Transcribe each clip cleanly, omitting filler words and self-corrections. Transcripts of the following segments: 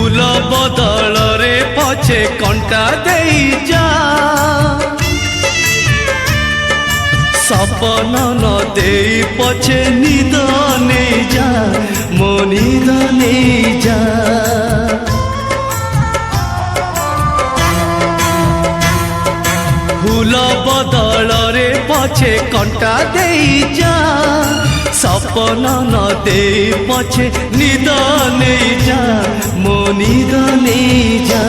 फूल बदल रे पछे कंटा देई जा सपन न देई पछे निद नहीं जा मो निद नहीं जा फूल बदल रे पछे कंटा देई जा सपन न दे पछे निद नहीं जा मो निद नहीं जा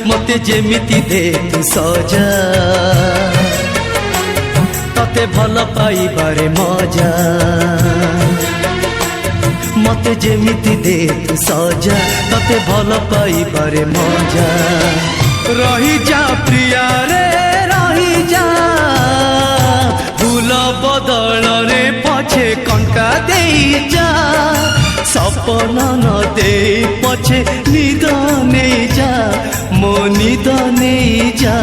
मते जेमिति दे तू सजा तते भल पाइबारे मजा मते जेमिति दे तू सजा तते भल पाइबारे मजा रही जा प्रिया रे रही जा फूल बदल रे पछे कंटा देई जा सपन न दे पछे निद नहीं जा मो निद नहीं जा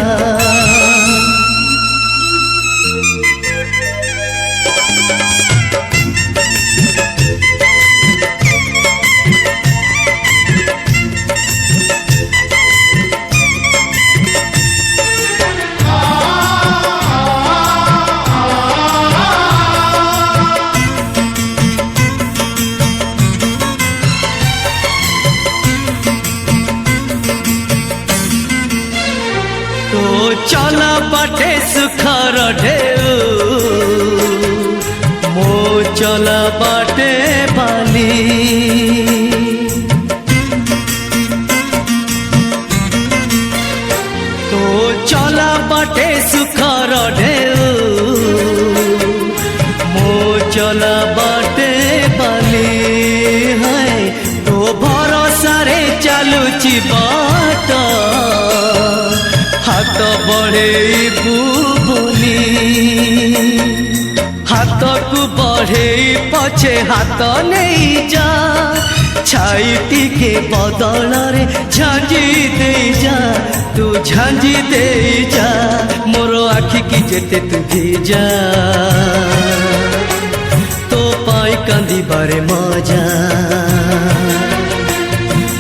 चला बाटे सुखर ढेउ मो चला बाटे बाली तो चला बाटे सुखर ढेउ मो चला बाटे बाली है तो भरोसा रे चलुची बाट हाथ बढ़े बोली हाथ को बढ़े पछे हाथ नहीं जा छाई टिके बदल रे झांझी दे जा तू झांझी दे जा मोर आखि की जेते तू भेजा तो पाई कांदी बारे मजा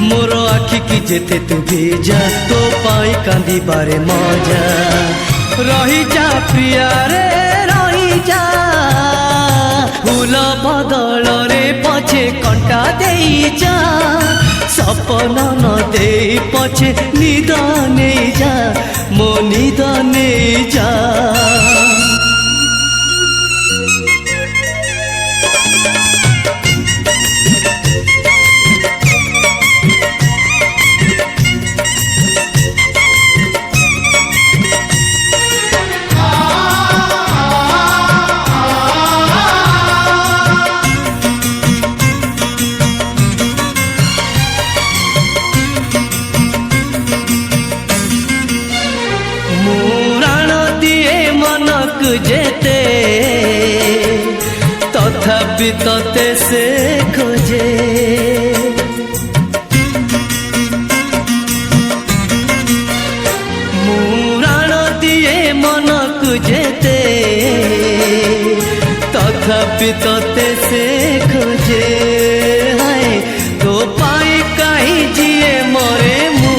मोर आखि की जेते तू भेजा तो पाई कांदी बारे मजा रही जा प्रिया रे रही जा फूल बदल रे पछे कंटा देई जा सपन न दे पछे निद नहीं जा मो निद नहीं जा जेते तथापि तते से खोजे मुराण दिए मनक जेते तथापि तते से खोजे है तो पाई कहीं जिए मरे मु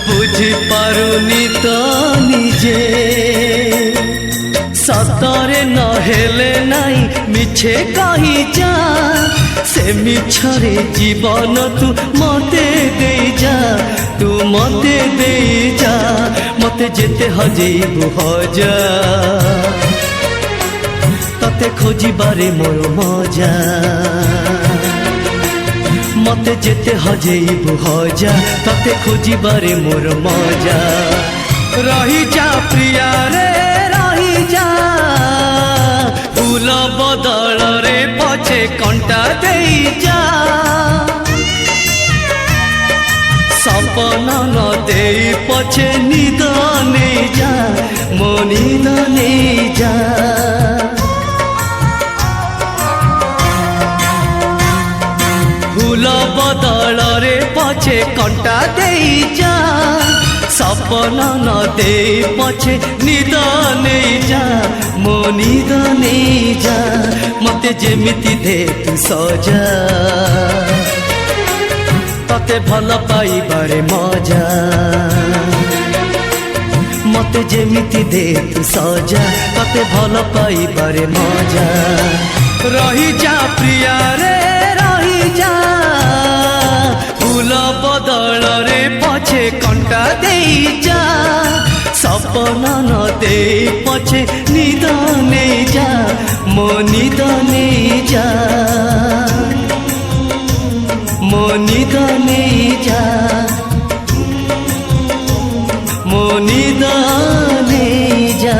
बुझी पारुनी तो निजे सतरे न हेले नाई मिछे कही जा से मिछरे जीवन तू मते दे जा तू मते दे जा मते जेते हजेबु हजा तते खोजी बारे मोर मजा मते जेते हजेबु हजा तते खोजी बारे मोर मजा रही जा प्रिया रे रही जा फूल बदल रे पछे कंटा देई जा सपन न देई पछे निद नहीं जा मो निद नहीं जा फूल बदल रे पछे कंटा देई जा सपन न दे पछे निद नहीं जा मो निद नहीं जा मते जेमिति दे तू सजा तते भल पाइबारे मजा मते जेमिति दे तू सजा तते भल पाइबारे मजा रही जा प्रिया रे रही जा फूल बदल रे पछे कंटा दे जा सपना न दे पछे निद ने जा मो निद ने जा मो निद ने जा मो निद ने जा।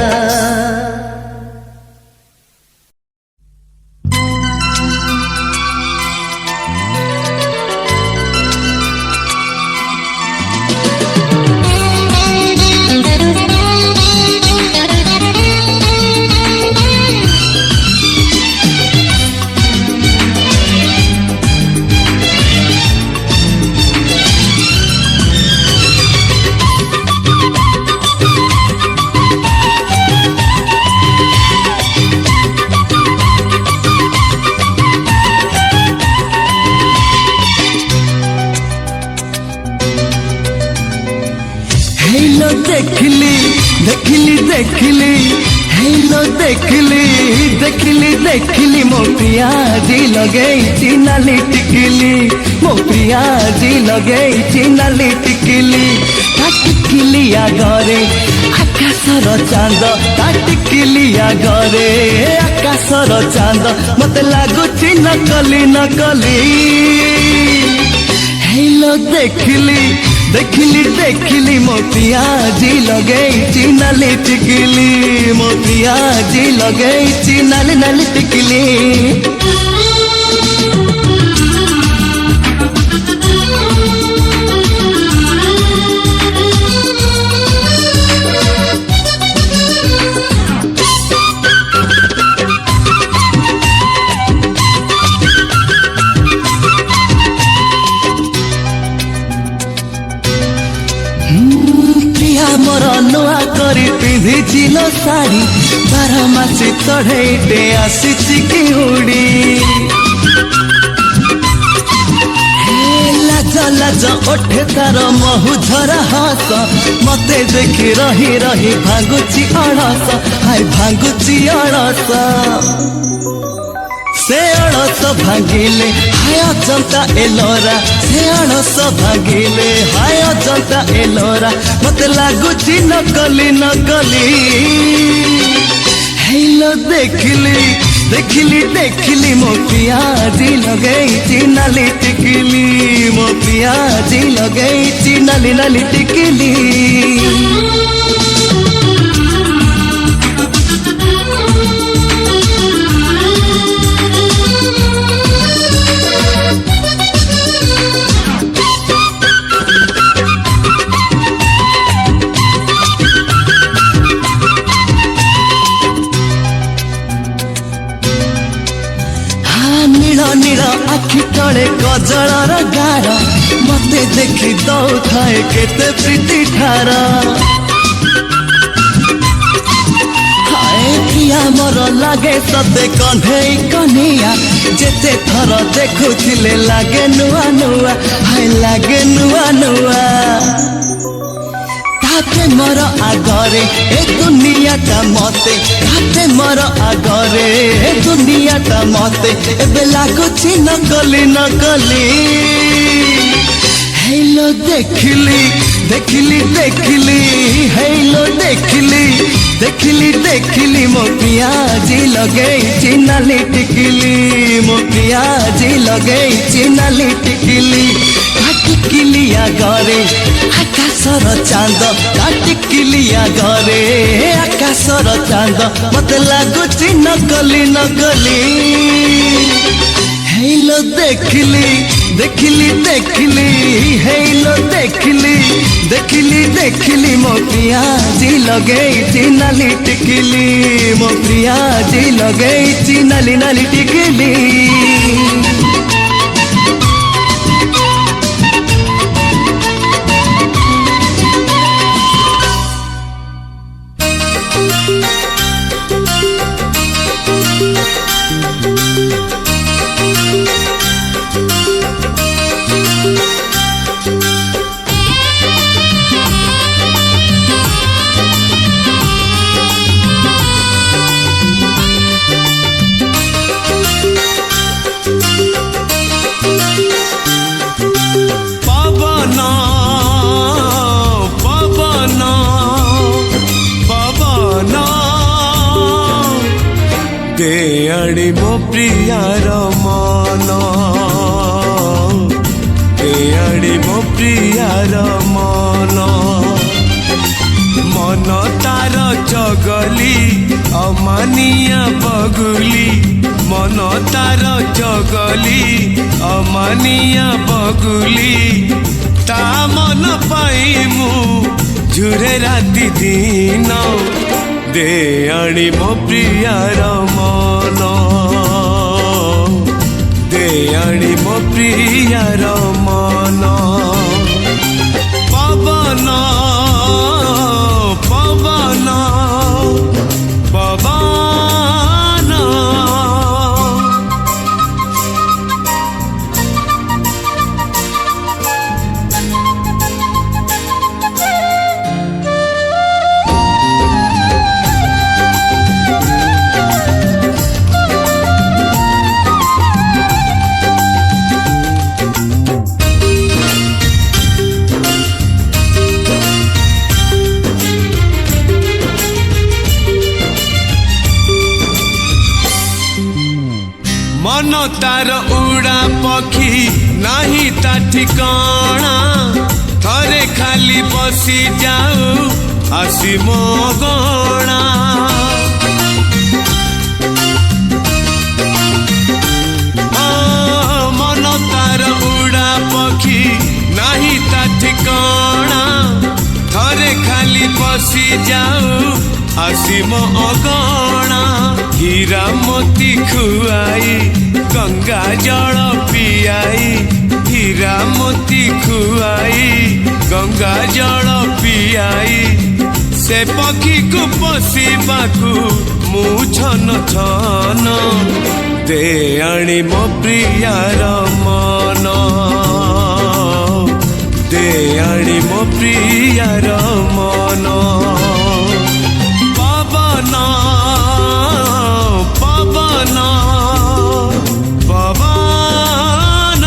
देखली देखली देखली हेलो देखली देखली देखली मो प्रिया जी लगेई नाली टिकली मो प्रिया जी लगेई नाली टिकली टिकली आगरे आकाशर चांद टिकली आगरे आकाशर चांद मत लगुची नकली नकली हेलो देखली देखली देखली मो प्रिया जी लगेई नाली टिकली मो प्रिया जी लगेई नाली नाली टिकली। मोर नुआ करी पिंधिल शाढ़ी 12 मासी चढ़े आसी कि उड़ी लाज लाज ओठे तार महु झरा हस मते देखी रही रही भांगुची अड़स हाय भांगुची अड़स से अड़स भांगिले हाय अजंता एलोरा से अड़स भांगिले हाय अजंता एलोरा मते लागुची नकली नकली हेलो देखली देखली देखली मो प्रिया जी लगेई नाली टिकली मो प्रिया जी लगेई नाली नाली टिकली। नील आखि तले कजलर गार मते देखी दौथाए केते प्रीति ठार हाय प्रिया मोर लागे सते कन्हई कन्हैया जेते थर देखुथिले लागे नुआ नुआ हाय लागे नुआ नुआ ताते मोर आगरे ए दुनिया ता मते ताते मोर आगरे ए दुनिया ता मते एबे लागुची नकली नकली हेलो देखली देखली देखली हेलो देखली देखली देखली मो प्रिया जी लगेई नाली टिकली मो प्रिया जी लगेई नाली टिकली टिकली आगरे आकाशर चांद टिकली आगरे आकाशर चांद मते लागुची नकली नकली हेलो देखली देखली देखली हेलो देखली देखली देखली मो प्रिया जी लगेई नाली टिकली मो प्रिया जी लगेई नाली नाली टिकली। କେଆଣି ମୋ ପ୍ରିୟାର ମନ, କେଆଣି ମୋ ପ୍ରିୟାର ମନ, ମନ ତାର ଚଗଲି ଅମାନିଆ ବଗୁଲି, ମନ ତାର ଚଗଲି ଅମାନିଆ ବଗୁଲି, ତା ମନ ପାଇଁ ମୁଁ ଝୁରେ ରାତି ଦିନ, ଦେ ଆଣି ମୋ ପ୍ରିୟାର ମନ, ଦେ ଆଣି ମୋ ପ୍ରିୟାର ମନ। ପବନ ପବନ ପବନ, ମନ ତାର ଉଡ଼ା ପକ୍ଷୀ ନାହିଁ ତା ଠିକଣା, ଥରେ ଖାଲି ବସି ଯାଉ ଆସି ମୋ ଗଣା, ମନ ତାର ଉଡ଼ା ପକ୍ଷୀ ନାହିଁ ତା ଠିକଣା, ଥରେ ଖାଲି ବସି ଯାଉ ଆସି ମୋ ଅଗଣା, ହୀରା ମୋତି ଖୁଆଇ ଗଙ୍ଗା ଜଳ ପିଆଇ, ହୀରା ମୋତି ଖୁଆଇ ଗଙ୍ଗା ଜଳ ପିଆଇ, ସେ ପକ୍ଷୀକୁ ପୋଷିବାକୁ ମୁଁ ଛନ ଛନ, ଦେ ଆଣି ମୋ ପ୍ରିୟାର ମନ, ଦେ ଆଣି ମୋ ପ୍ରିୟାର ମନ। ପବନ ପବନ ପବନ,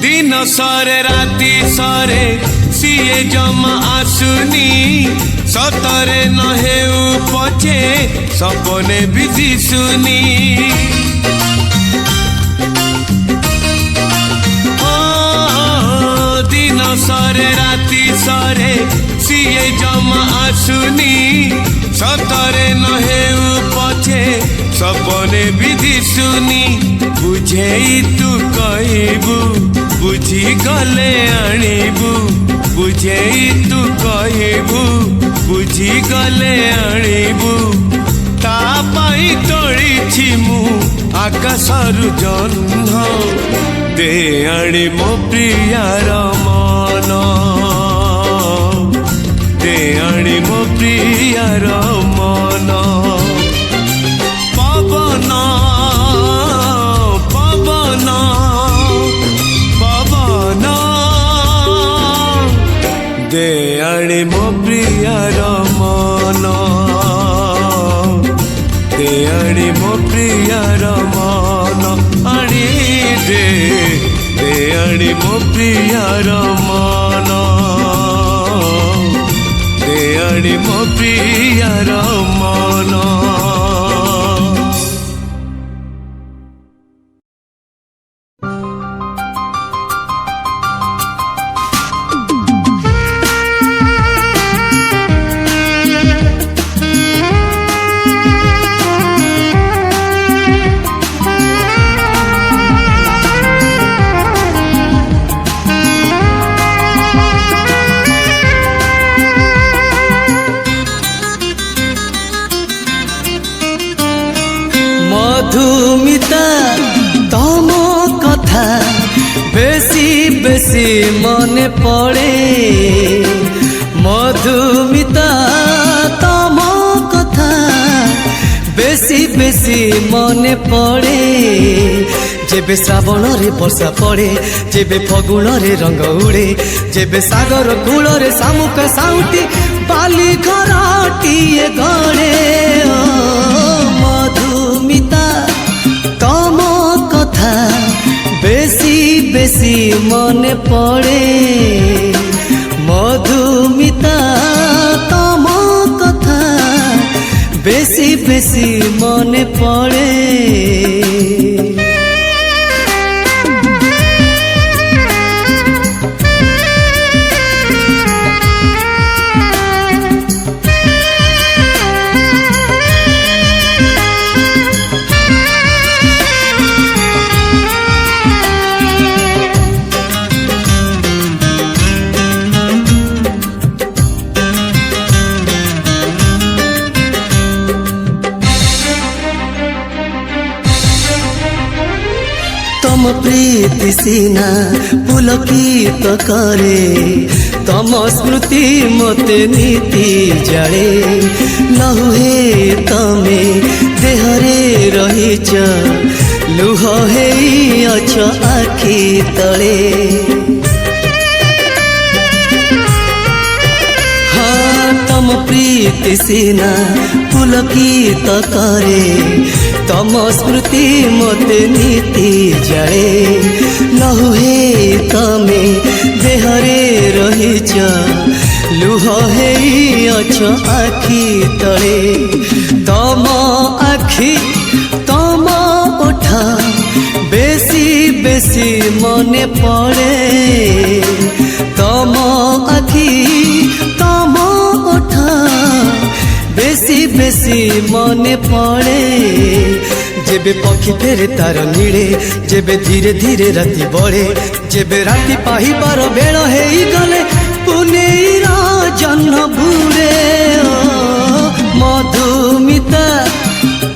ଦିନ ସରେ ରାତି ସରେ ସିଏ ଜମା ଆସୁନି, ସତରେ ନ ହେଉ ପଛେ ସପନେ ବି ଦିଶୁନି, ଦିନ ସରେ ରାତି ସରେ ସିଏ ଜମା ଆସୁନି, ସତରେ ନ ହେଉ ପଛେ ସପନେ ବି ଦିଶୁନି, ବୁଝେଇ ତୁ କହିବୁ ବୁଝିଗଲେ ଆଣିବୁ, ବୁଝେଇ ତୁ କହିବୁ ବୁଝିଗଲେ ଆଣିବୁ, ତା ପାଇଁ ତୋଳିଛି ମୁଁ ଆକାଶରୁ ଜହ୍ନ, ଦେ ଆଣି ମୋ ପ୍ରିୟାର ମନ, ଦେ ଆଣି ମୋ ପ୍ରିୟାର ମନ। ପବନ ପବନ ପବନ, ଦେ ଆଣି ମୋ ପ୍ରିୟାର ମନ, ଦେ ଆଣି ମୋ ପ୍ରିୟାର ମନ, ଆଣି ଦେ, ଦେ ଆଣି ମୋ ପ୍ରିୟାର ମନ, ଦେ ଆଣି ମୋ ପ୍ରିୟାର ମନ। মধুমিতা তম কথা বেশি বেশি মনে পড়ে, মধুমিতা তম কথা বেশি মনে পড়ে যেবে শ্রাবণরে বর্ষা পড়ে যেবে ফগুণরে রঙ উড়ে যেবে সাগর কূଳରେ শামুক ସାଉଁଟି ବାଲି ଘରଟିଏ ଗড়େ ଓ ମଧୁମିତା ତମ କଥା বেশি বেশি মনে পড়ে মধুমিতা তম কথা বেশি বেশি মনে পড়ে तम प्रीति सीना पुलकित करे तम स्मृति मते नीति जाए लहुहे तमे देहरे रहीच लुह हे अछ आखि तले तम प्रीति सीना पुलकित करे तम स्मृति मते नीति जाए लहुहे तमे देहरे रहीच लुह हे अछ आखि तले तम आखि तम ओठा बेसी बेसी मने पड़े तम आखि तम ओठा बेसी बेसी मने पड़े जेबे पक्षी फेरे तार नीड़े जेबे धीरे धीरे राति बढ़े जेबे राति पाहिबार बेल हे गले पुनेर जह्न बुड़े मधुमिता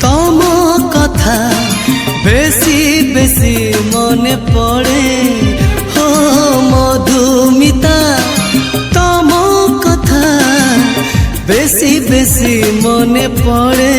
तम कथा बेसी बेसी मने पड़े हो मधुमिता तम कथा बेसी बेसी मने पड़े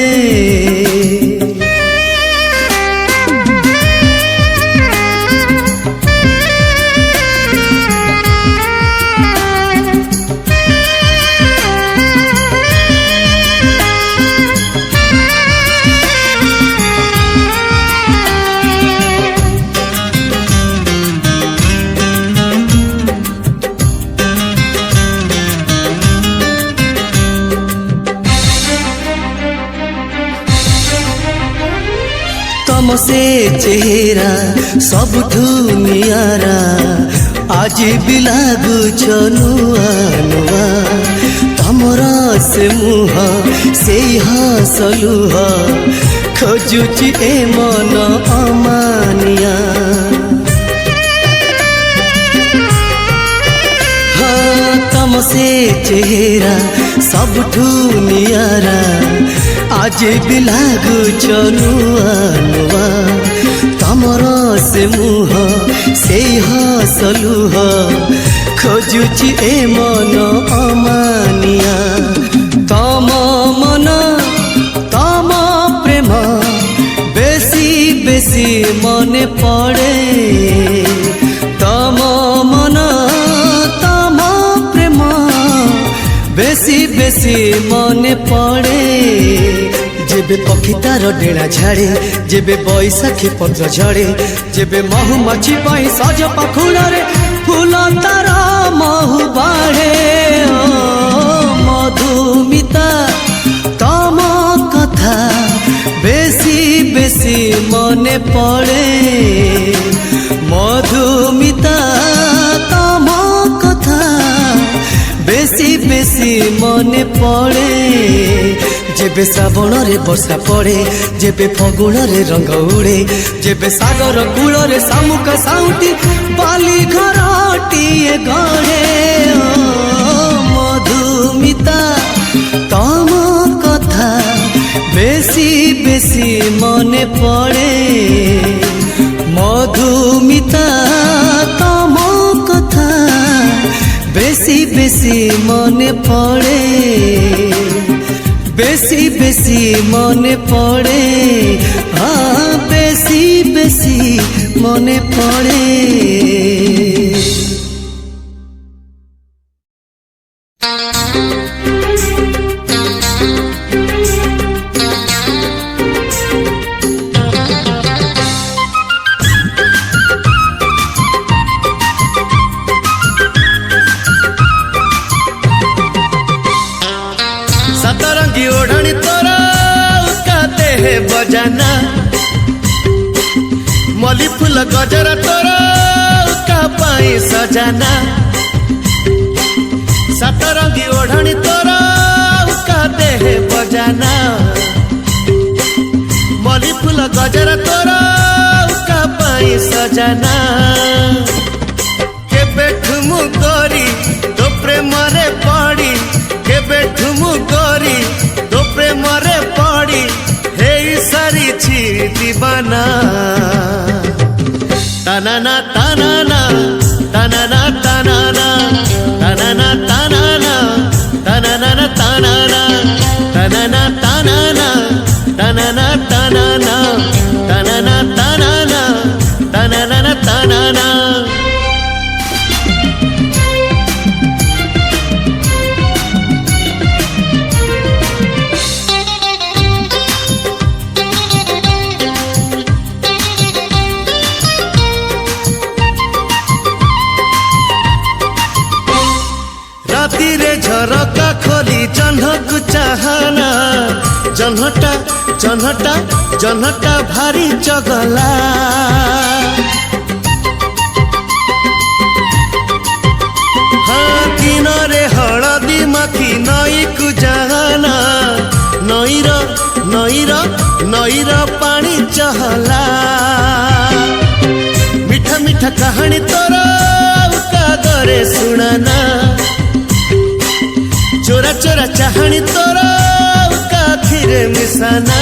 तम से चेहरा सबठू नियारा आज भी लागुछ नुआ नुआ तमर से मुह से हसलुह खोजुची ए मन अमानिया तम से चेहरा सबठू नियारा आज भी लागुछ नुआ नुआ तमर से मुह से हसलुह खोजुची ए मन अमानिया तम मन तम प्रेम बेसी बेसी मने पड़े तम मन तम प्रेम बेसी बेसी मने पड़े जेबे पक्षी तार डेणा झाड़े जेबे बैसाखी पत्र झड़े जेबे महुमाछी पाई सज पाखुड़े फूल तार महु बाढ़े मधुमिता तम कथा बेसी बेसी मने पड़े मधुमिता तम कथा बेसी बेसी मने पड़े जेबे श्रावणरे वर्षा पड़े जेबे फगुणरे रंग उड़े जेबे सागर कूଳରେ शामुक साउंटी बाली घरटिए गड़े मधुमिता तम कथा बेसी बेसी मने पड़े मधुमिता तम कथा बेसी बेसी मने पड़े बेसी बेसी मने पड़े हाँ बेसी बेसी मने पड़े सतरंगी ओढ़नी तोरा उसका है बजाना मली फूल गजरा तोरा उसका पाई सजाना सतरंगी ओढ़नी तोरा उसका है बजाना मली फूल गजरा तोरा उसका पाई सजाना केबे ठुमु करी तो प्रेम रे पड़ी केबे ठुमु करी तो प्रेम रे पड़ी हे सारी छी दीवाना तनाना तनाना तनाना तनाना तनाना तनाना तनाना तनाना तनाना तनाना तनाना तनाना तनाना तनाना तनाना तनाना रातिरे झरका खोली जह्नकु चाहना जह्नटा जह्नटा जह्नटा भारी चगला हाँ दिनरे हलदी माखी नई कु जाना नईर नईर नईर पानी चहला मीठा मीठा कहानी तोरा कागरे सुनाना चोरा चोरा चाहनी तोरा आखिरे मिसाना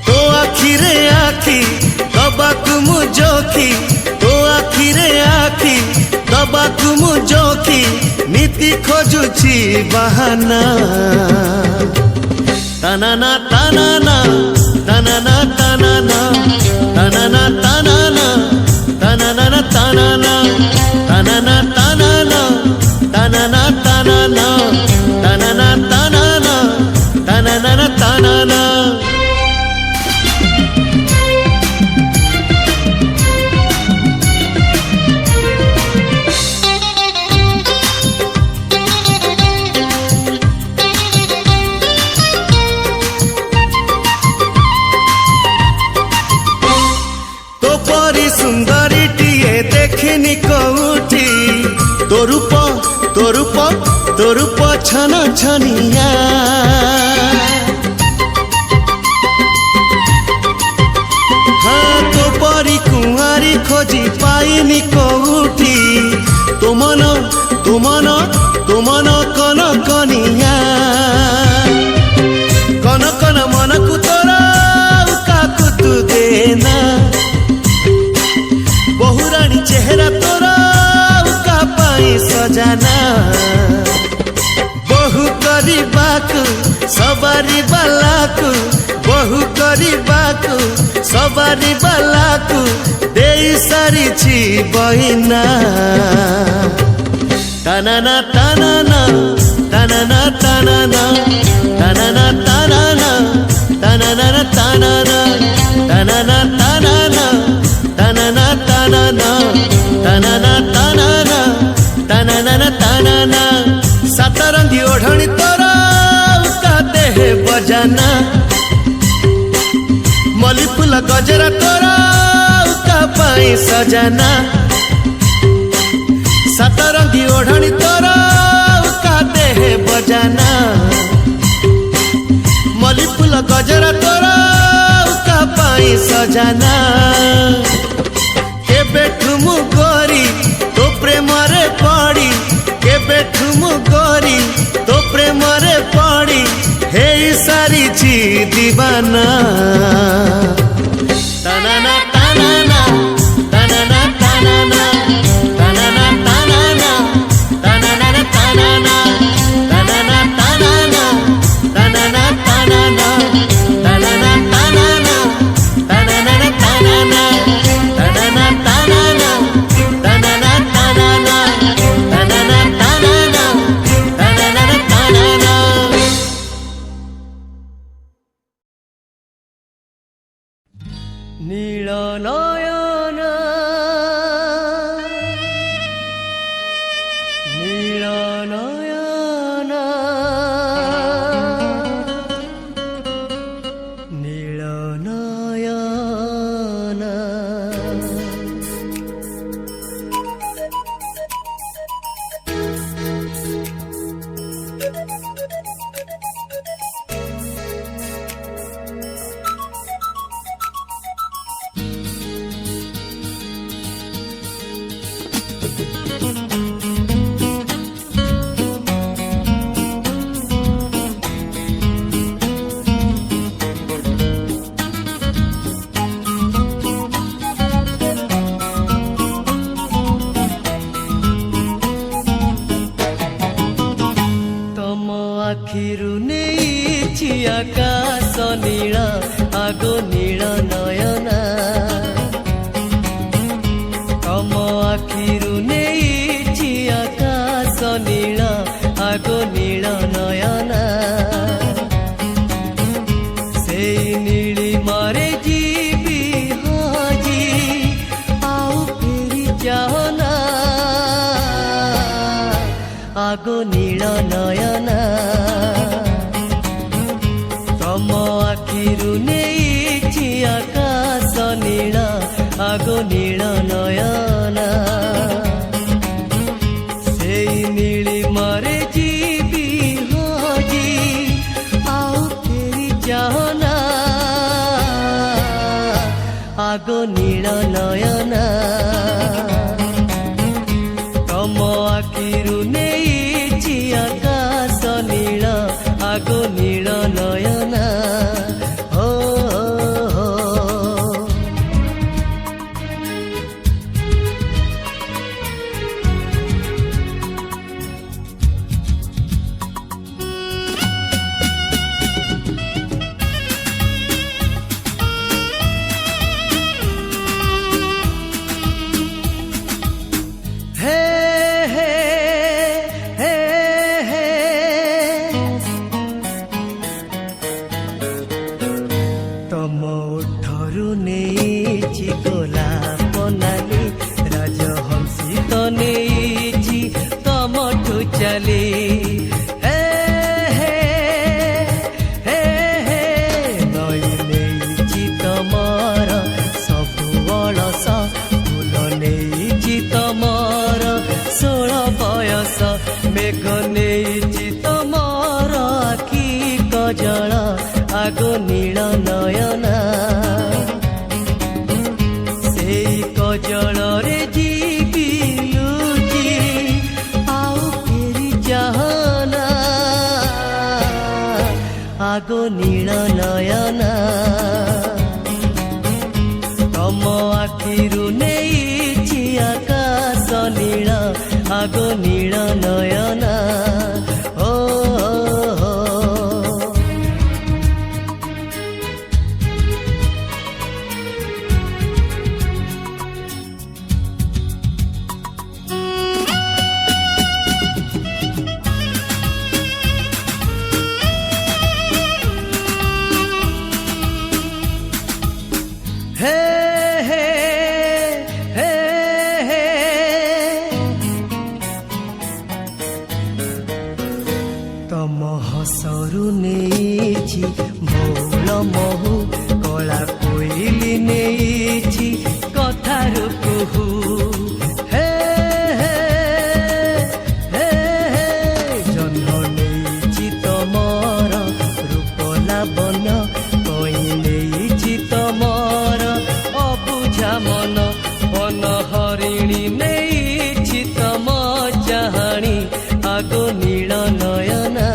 तो आखिरे आखी दबाकु मु जोखी तो आखिरे आखी दबाकु मु जोखी नीति खोजुची बहाना तनाना तनाना तनाना तनाना तनाना तनाना तनाना तनाना तनाना तनाना तनाना तनाना तनाना तनाना तनाना तनाना तो परी सुंदरी टीए देखनी कौठी तो रूप तो रूप तो रूप छन छनिया हाँ तो परी कुंवारी खोजी पाइनी कौठी तो मन तो मन तो मन कन कनिया कन कन मन को तोरा काकु तू देना बहुरानी चेहरा तोरा का पाई सजाना बहु करिबाकु सवारी बालाकु बहु करिबाकु सवारी बालाकु देई सारी छी बहिना तनाना तनाना तनाना तनाना तनाना तनाना तनाना तनाना तनाना तनाना तनाना तनाना तनाना तनाना तनाना तनाना सतरंगी ओढ़नी तोरा कहते है बजाना मली फूल गजरा तोरा का पाई सजाना सतरंगी ओढ़नी तोरा कहते है बजाना मली फूल गजरा तोरा का पाई सजाना केबे ठुमु करी तो प्रेम रे पड़ी केबे ठुमु करी तो प्रेम रे पड़ी हे सारी छी दीवाना तनाना तनाना तनाना तनाना तनाना तनाना तनाना तनाना तनाना तनाना ଆଖିରୁ ନେଇଛି ଆକାଶ ନୀଳ ଆଗ ନୀଳ ନୟନା ତମ ଆଖିରୁ ନେଇଛି ଆକାଶ ନୀଳ ଆଗ ନୀଳ ନୟନା ସେଇ ନୀଳିମାରେ ଯିବି ହଜି ଆଉ ଫେରି ଯାଅନା ଆଗ ନୀଳ ନୟନା ତମ ଆଖିରୁ ନେଇଛି ଆକାଶ ନୀଳ ଆଗ ନୀଳ ନୟନା ସେଇ ନୀଳିମାରେ ଯିବି ହଜି ଆଉ ଫେରି ଯାଅନା ଆଗ ନୀଳ ନୟନା ତମ ଆଖିରୁ ନେଇଛି ଆକାଶ ନୀଳ ଆଗ ନୀଳ ନୟନା ଓ ତମ ଓଠରୁ ନେଇଛି ଗୋଲାପ ନାଲି ରାଜହଂସୀ ତ ନେଇଛି ତମଠୁ ଚାଲି ନଈ ନେଇଛି ତମର ସବୁ ଅଳସ ଫୁଲ ନେଇଛି ତମର 16 ବୟସ ମେଘ ନେଇଛି ତମର ଆଖି କଜଳ ଆଗ ନୀଳ ନୟନା ସେଇ କଜଳରେ ଯିବି ଲୁଚି ଆଉ ଫେରି ଯାଅନା ଆଗ ନୀଳ ନୟନା ତମ ଆଖିରୁ ନେଇଛି ଆକାଶ ନୀଳ ଆଗ ନୀଳ ନୟନା ଓ ତମ ହସରୁ ନେଇଛି ମଉଳ ମହୁ କଳା କୋଇଲି ନେଇଛି କଥାରୁ କୁହୁ ଜହ୍ନ ନେଇଛି ତମର ରୂପ ଲାବଣ୍ୟ କଇଁ ନେଇଛି ତମର ଅବୁଝା ମନ ଅନହରିଣୀ ନେଇଛି ତମ ଚାହାଣୀ ଆଗ ନୀଳ ନୟନା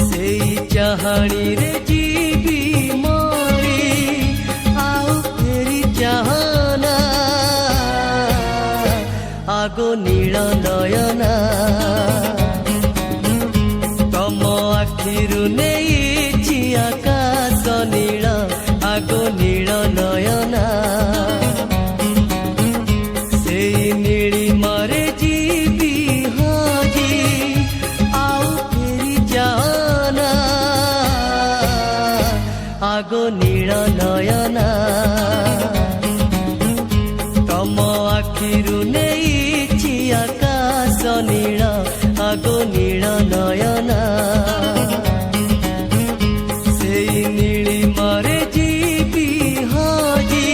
ସେଇ ଚାହାଣୀରେ ଯିବି ମରି ଆଉ ଫେରି ଯାଅନା ଆଗ ନୀଳ ନୟନା ତମ ଆଖିରୁ ନେଇଛି ଆକାଶ ନୀଳ ଆଗ ନୀଳ ନୟନା ସେଇ ନୀଳିମାରେ ଯିବି ହଜି ଆଉ ଫେରି ଯାଅନା ଆଗ ନୀଳ ନୟନା ତମ ଆଖିରୁ ନେଇଛି ଆକାଶ ନୀଳ ଆଗ ନୀଳ ନୟନା ସେଇ ନୀଳିମାରେ ଯିବି ହଜି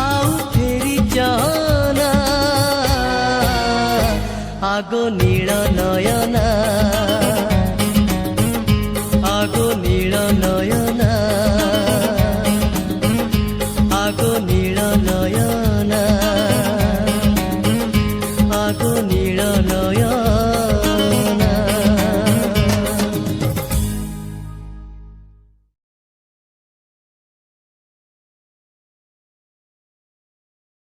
ଆଉ ଫେରି ଯାଅନା ଆଗ ନୀଳ ନୟନା